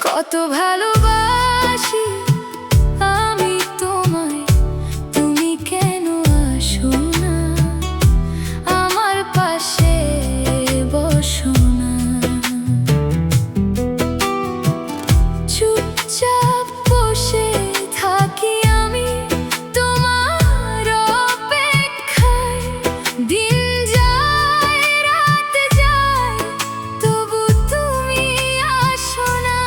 কত ভালোবাসি আমি তোমায়, তুমি কেন আসো না আমার পাশে বসো না। চুপচাপ বসে থাকি আমি তোমার অপেক্ষায়, দিন যায় রাত যায় তবু তুমি আসো না।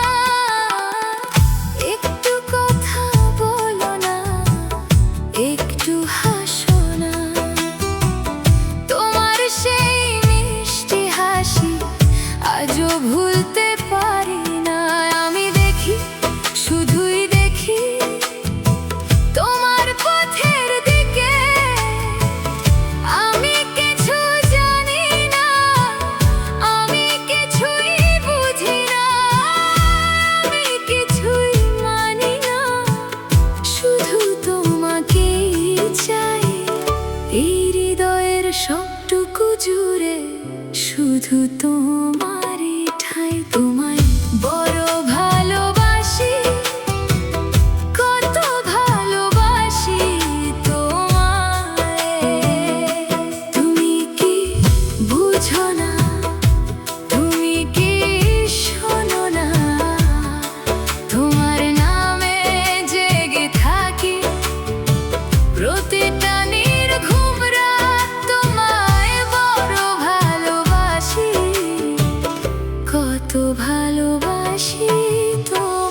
একটু কথা বলো না, একটু হাসো না, তোমার সেই মিষ্টি হাসি আজও ভুলতে পারি না। আমি দেখি, শুধুই দেখি তোমার পথের দিকে, আমি কিছু জানি না, আমি কিছুই বুঝি না, আমি কিছুই মানি না, শুধু তোমাকেই চাই। এই হৃদয়ের সবটুকু জুড়ে শুধু তোমারই ঠাই। তোমায় বড় ভালোবাসি, কত ভালোবাসি তোমায়। তুমি কি বুঝো না, তুমি কি শোনো না, তোমার নামে জেগে থাকি প্রতিটা নির্ঘুম রাত। তোমায় বড় ভালোবাসি, কত ভালোবাসি তোমায়।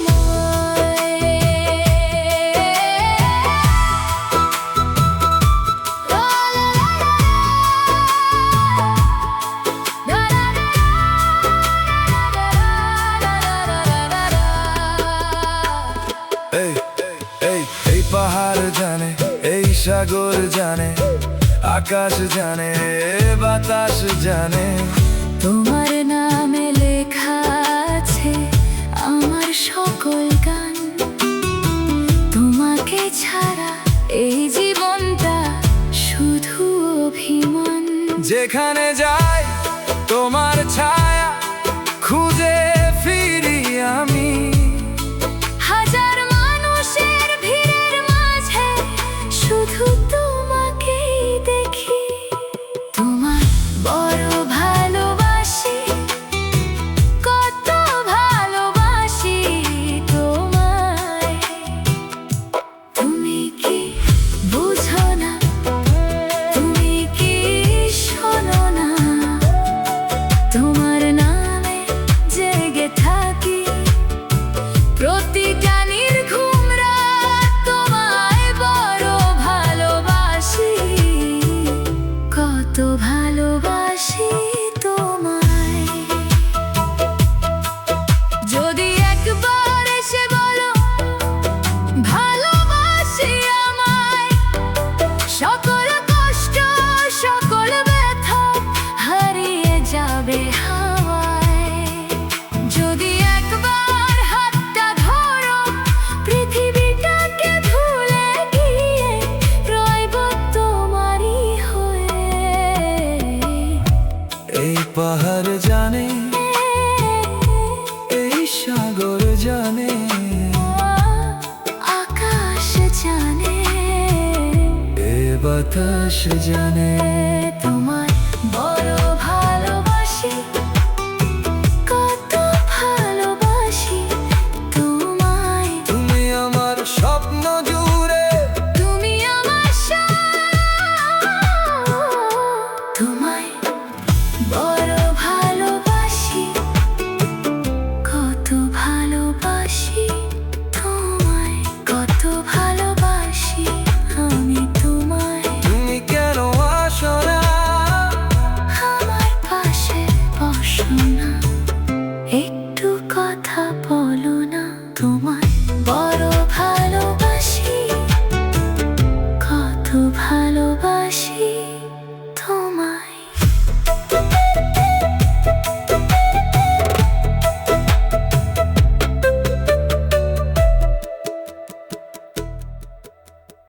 লা লা লা লা লা লা। এই এই এই পাহাড় জানে, এই সাগর জানে, আকাশ জানে, বাতাস জানে, তোমার নামে লেখা আছে আমার সকল গান। তোমাকে ছাড়া এই জীবনটা শুধু অভিমান। যেখানে যাই তোমার ছায়া খুঁজে ফিরি আমি। হাজার মানুষের ভিড়ের মাঝে শুধু তোমাকেই দেখি। তোমার বড় ভালোবাসি, কত ভালোবাসি তোমায়। তুমি কি বুঝো না, তুমি কি শোনো না, তোমার নামে জেগে থাকি প্রতিটা নির্ঘুম রাত। তোমায় বড় ভালোবাসি, কত ভালোবাসি তোমায়। যদি একবার এসে বলো ভালোবাসি আমায়, সকল কষ্ট সকল ব্যথা হারিয়ে যাবে হাওয়ায়। যদি একবার হাতটা ধরো পৃথিবীটাকে ভুলে গিয়ে রইব তোমারই হয়ে। এই পাহাড় জানে, এই সাগর জানে, আকাশ জানে, এ বাতাস জানে, তোমায় বড় ভালোবাসি, কত ভালোবাসি তোমায়। তুমি আমার স্বপ্ন জুড়ে, তুমি আমার সব, তোমায় বড় ভালোবাসি, কত ভালোবাসি তোমায়, কত ভালোবাসি আমি তোমায়। তুমি কেন আসো না আমার পাশে বসো না, একটু কথা বলো না। তোমায় বড় ভালোবাসি, কত ভালোবাসি।